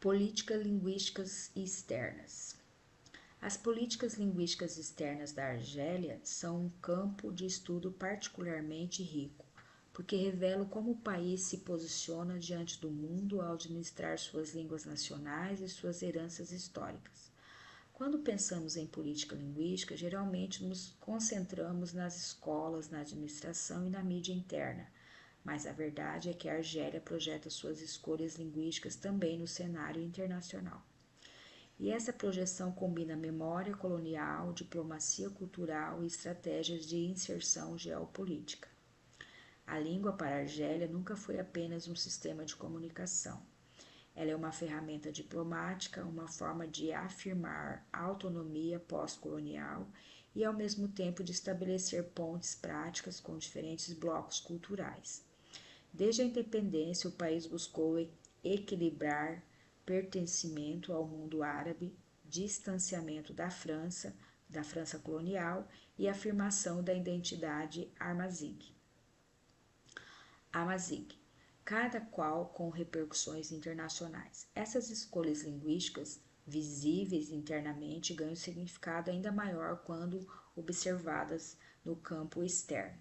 Políticas linguísticas externas. As políticas linguísticas externas da Argélia são um campo de estudo particularmente rico, porque revelam como o país se posiciona diante do mundo ao administrar suas línguas nacionais e suas heranças históricas. Quando pensamos em política linguística, geralmente nos concentramos nas escolas, na administração e na mídia interna, mas a verdade é que a Argélia projeta suas escolhas linguísticas também no cenário internacional. E essa projeção combina memória colonial, diplomacia cultural e estratégias de inserção geopolítica. A língua para a Argélia nunca foi apenas um sistema de comunicação. Ela é uma ferramenta diplomática, uma forma de afirmar a autonomia pós-colonial e, ao mesmo tempo, de estabelecer pontes práticas com diferentes blocos culturais. Desde a independência, o país buscou equilibrar pertencimento ao mundo árabe, distanciamento da França colonial e afirmação da identidade amazigh, cada qual com repercussões internacionais. Essas escolhas linguísticas, visíveis internamente, ganham significado ainda maior quando observadas no campo externo.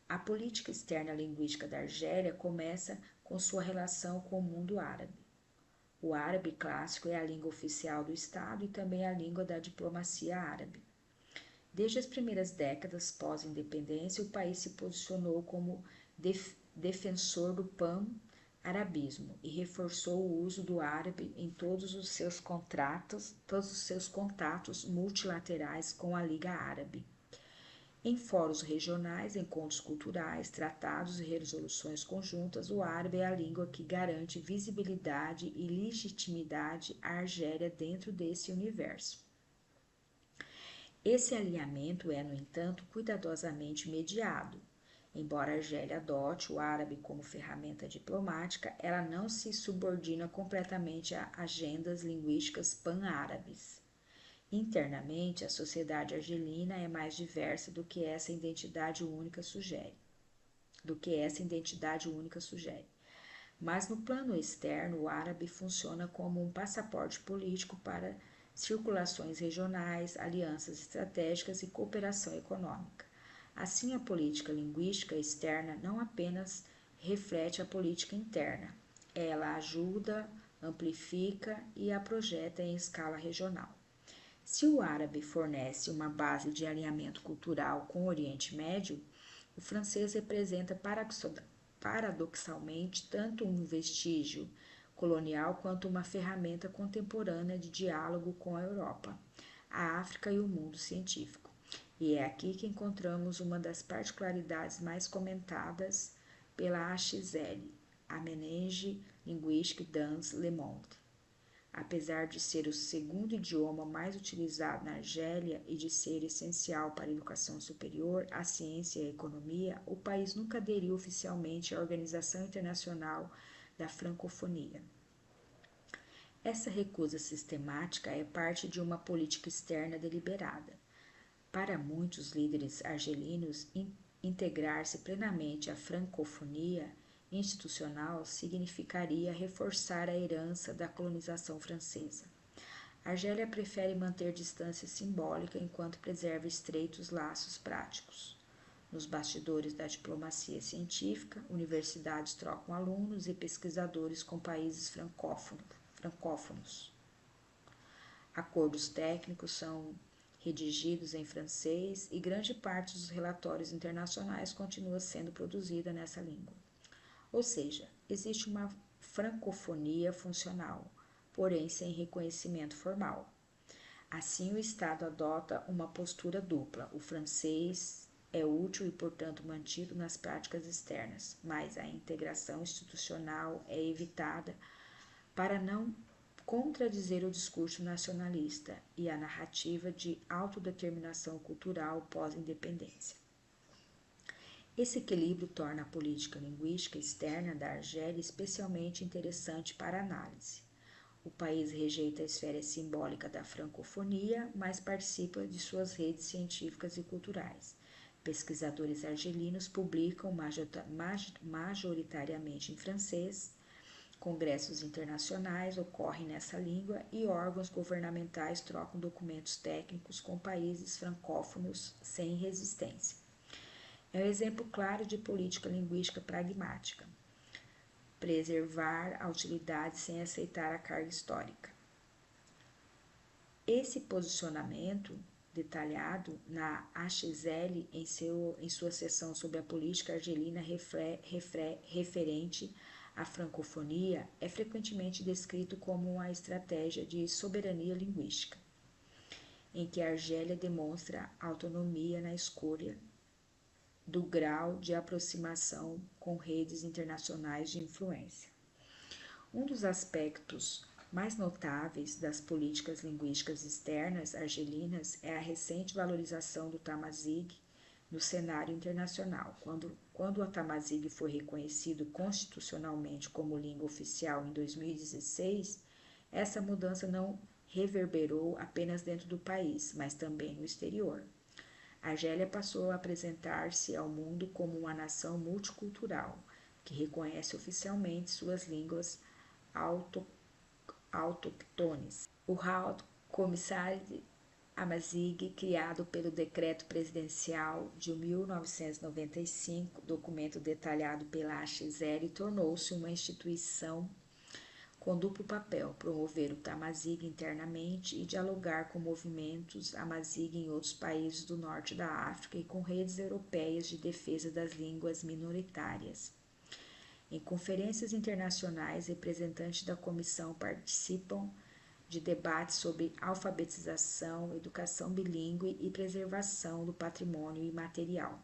A política externa linguística da Argélia começa com sua relação com o mundo árabe. O árabe clássico é a língua oficial do Estado e também a língua da diplomacia árabe. Desde as primeiras décadas pós-independência, o país se posicionou como defensor do pan-arabismo e reforçou o uso do árabe em todos os seus contatos multilaterais com a Liga Árabe. Em fóruns regionais, encontros culturais, tratados e resoluções conjuntas, o árabe é a língua que garante visibilidade e legitimidade à Argélia dentro desse universo. Esse alinhamento é, no entanto, cuidadosamente mediado. Embora a Argélia adote o árabe como ferramenta diplomática, ela não se subordina completamente a agendas linguísticas pan-árabes. Internamente, a sociedade argelina é mais diversa do que essa identidade única sugere. Mas no plano externo, o árabe funciona como um passaporte político para circulações regionais, alianças estratégicas e cooperação econômica. Assim, a política linguística externa não apenas reflete a política interna, ela ajuda, amplifica e a projeta em escala regional. Se o árabe fornece uma base de alinhamento cultural com o Oriente Médio, o francês representa paradoxalmente tanto um vestígio colonial quanto uma ferramenta contemporânea de diálogo com a Europa, a África e o mundo científico. E é aqui que encontramos uma das particularidades mais comentadas pela AXL, a Ménage Linguistique dans le Monde. Apesar de ser o segundo idioma mais utilizado na Argélia e de ser essencial para a educação superior, a ciência e a economia, o país nunca aderiu oficialmente à Organização Internacional da Francofonia. Essa recusa sistemática é parte de uma política externa deliberada. Para muitos líderes argelinos, integrar-se plenamente à francofonia institucional significaria reforçar a herança da colonização francesa. A Argélia prefere manter distância simbólica enquanto preserva estreitos laços práticos. Nos bastidores da diplomacia científica, universidades trocam alunos e pesquisadores com países francófonos. Acordos técnicos são redigidos em francês e grande parte dos relatórios internacionais continua sendo produzida nessa língua. Ou seja, existe uma francofonia funcional, porém sem reconhecimento formal. Assim, o Estado adota uma postura dupla. O francês é útil e, portanto, mantido nas práticas externas, mas a integração institucional é evitada para não contradizer o discurso nacionalista e a narrativa de autodeterminação cultural pós-independência. Esse equilíbrio torna a política linguística externa da Argélia especialmente interessante para análise. O país rejeita a esfera simbólica da francofonia, mas participa de suas redes científicas e culturais. Pesquisadores argelinos publicam majoritariamente em francês, Congressos internacionais ocorrem nessa língua e órgãos governamentais trocam documentos técnicos com países francófonos sem resistência. É um exemplo claro de política linguística pragmática. Preservar a utilidade sem aceitar a carga histórica. Esse posicionamento detalhado na AXL em sua seção sobre a política argelina referente à francofonia é frequentemente descrito como uma estratégia de soberania linguística, em que a Argélia demonstra autonomia na escolha do grau de aproximação com redes internacionais de influência. Um dos aspectos mais notáveis das políticas linguísticas externas argelinas é a recente valorização do Tamazight no cenário internacional. Quando o Tamazight foi reconhecido constitucionalmente como língua oficial em 2016, essa mudança não reverberou apenas dentro do país, mas também no exterior. A Argélia passou a apresentar-se ao mundo como uma nação multicultural, que reconhece oficialmente suas línguas autóctones. O Haut Kommissariat Amazigh, criado pelo Decreto Presidencial de 1995, documento detalhado pela AXL, tornou-se uma instituição com duplo papel: promover o Tamazight internamente e dialogar com movimentos Amazigh em outros países do norte da África e com redes europeias de defesa das línguas minoritárias. Em conferências internacionais, representantes da comissão participam de debates sobre alfabetização, educação bilíngue e preservação do patrimônio imaterial.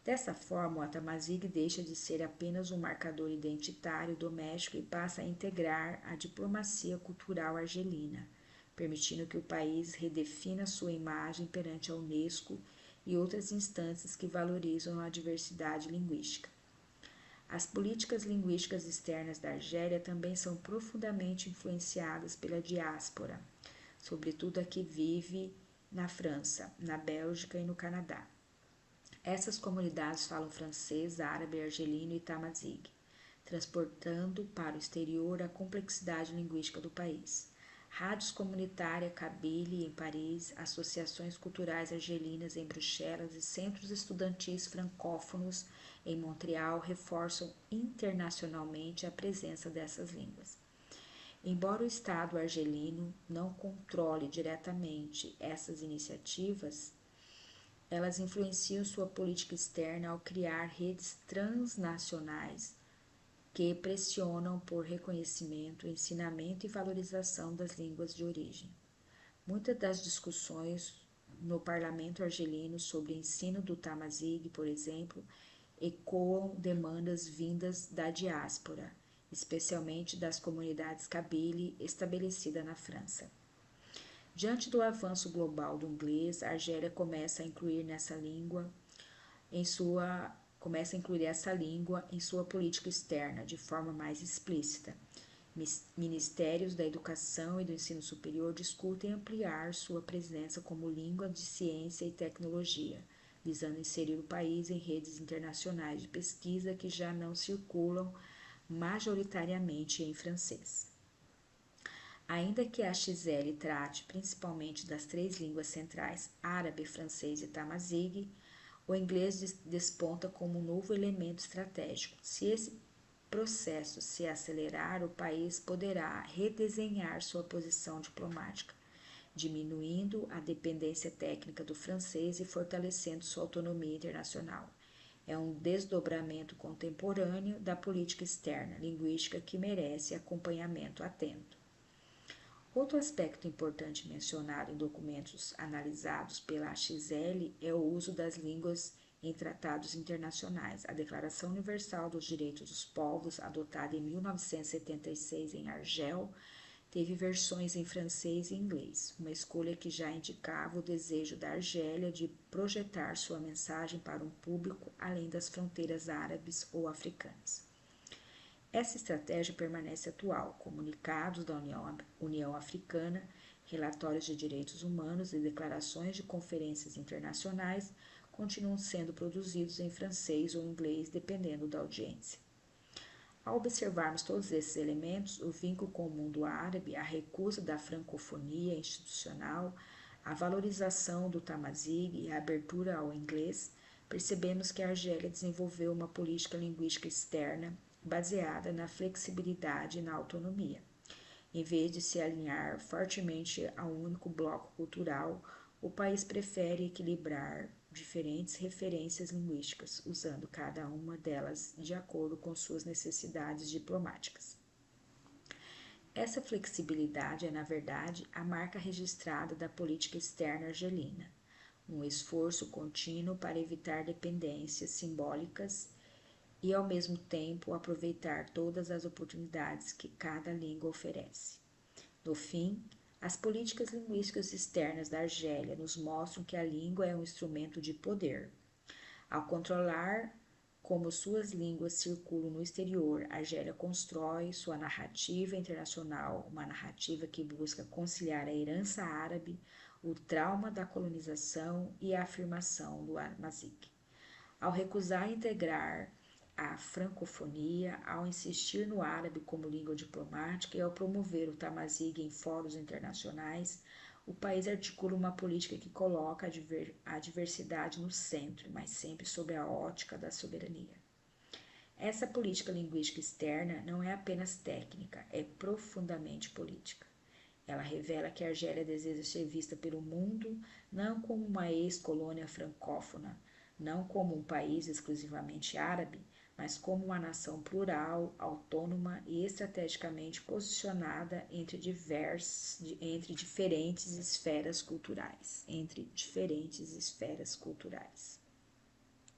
Dessa forma, o Tamazight deixa de ser apenas um marcador identitário doméstico e passa a integrar a diplomacia cultural argelina, permitindo que o país redefina sua imagem perante a Unesco e outras instâncias que valorizam a diversidade linguística. As políticas linguísticas externas da Argélia também são profundamente influenciadas pela diáspora, sobretudo a que vive na França, na Bélgica e no Canadá. Essas comunidades falam francês, árabe, argelino e tamazight, transportando para o exterior a complexidade linguística do país. Rádios comunitárias Kabylie em Paris, associações culturais argelinas em Bruxelas e centros estudantis francófonos em Montreal reforçam internacionalmente a presença dessas línguas. Embora o Estado argelino não controle diretamente essas iniciativas, elas influenciam sua política externa ao criar redes transnacionais que pressionam por reconhecimento, ensinamento e valorização das línguas de origem. Muitas das discussões no parlamento argelino sobre o ensino do Tamazight, por exemplo, ecoam demandas vindas da diáspora, especialmente das comunidades Kabylie estabelecida na França. Diante do avanço global do inglês, a Argélia começa a incluir essa língua em sua política externa de forma mais explícita. Ministérios da Educação e do Ensino Superior discutem ampliar sua presença como língua de ciência e tecnologia, visando inserir o país em redes internacionais de pesquisa que já não circulam majoritariamente em francês. Ainda que a XL trate principalmente das três línguas centrais, árabe, francês e tamazight, o inglês desponta como um novo elemento estratégico. Se esse processo se acelerar, o país poderá redesenhar sua posição diplomática, diminuindo a dependência técnica do francês e fortalecendo sua autonomia internacional. É um desdobramento contemporâneo da política externa linguística que merece acompanhamento atento. Outro aspecto importante mencionado em documentos analisados pela AXL é o uso das línguas em tratados internacionais. A Declaração Universal dos Direitos dos Povos, adotada em 1976 em Argel, teve versões em francês e inglês, uma escolha que já indicava o desejo da Argélia de projetar sua mensagem para um público além das fronteiras árabes ou africanas. Essa estratégia permanece atual. Comunicados da União Africana, relatórios de direitos humanos e declarações de conferências internacionais continuam sendo produzidos em francês ou inglês, dependendo da audiência. Ao observarmos todos esses elementos, o vínculo com o mundo árabe, a recusa da francofonia institucional, a valorização do tamazight e a abertura ao inglês, percebemos que a Argélia desenvolveu uma política linguística externa baseada na flexibilidade e na autonomia. Em vez de se alinhar fortemente a um único bloco cultural, o país prefere equilibrar diferentes referências linguísticas, usando cada uma delas de acordo com suas necessidades diplomáticas. Essa flexibilidade é, na verdade, a marca registrada da política externa argelina, um esforço contínuo para evitar dependências simbólicas e, ao mesmo tempo, aproveitar todas as oportunidades que cada língua oferece. No fim, as políticas linguísticas externas da Argélia nos mostram que a língua é um instrumento de poder. Ao controlar como suas línguas circulam no exterior, a Argélia constrói sua narrativa internacional, uma narrativa que busca conciliar a herança árabe, o trauma da colonização e a afirmação do Tamazight. Ao recusar integrar a francofonia, ao insistir no árabe como língua diplomática e ao promover o tamazight em fóruns internacionais, o país articula uma política que coloca a diversidade no centro, mas sempre sob a ótica da soberania. Essa política linguística externa não é apenas técnica, é profundamente política. Ela revela que a Argélia deseja ser vista pelo mundo não como uma ex-colônia francófona, não como um país exclusivamente árabe, mas como uma nação plural, autônoma e estrategicamente posicionada entre diferentes esferas culturais.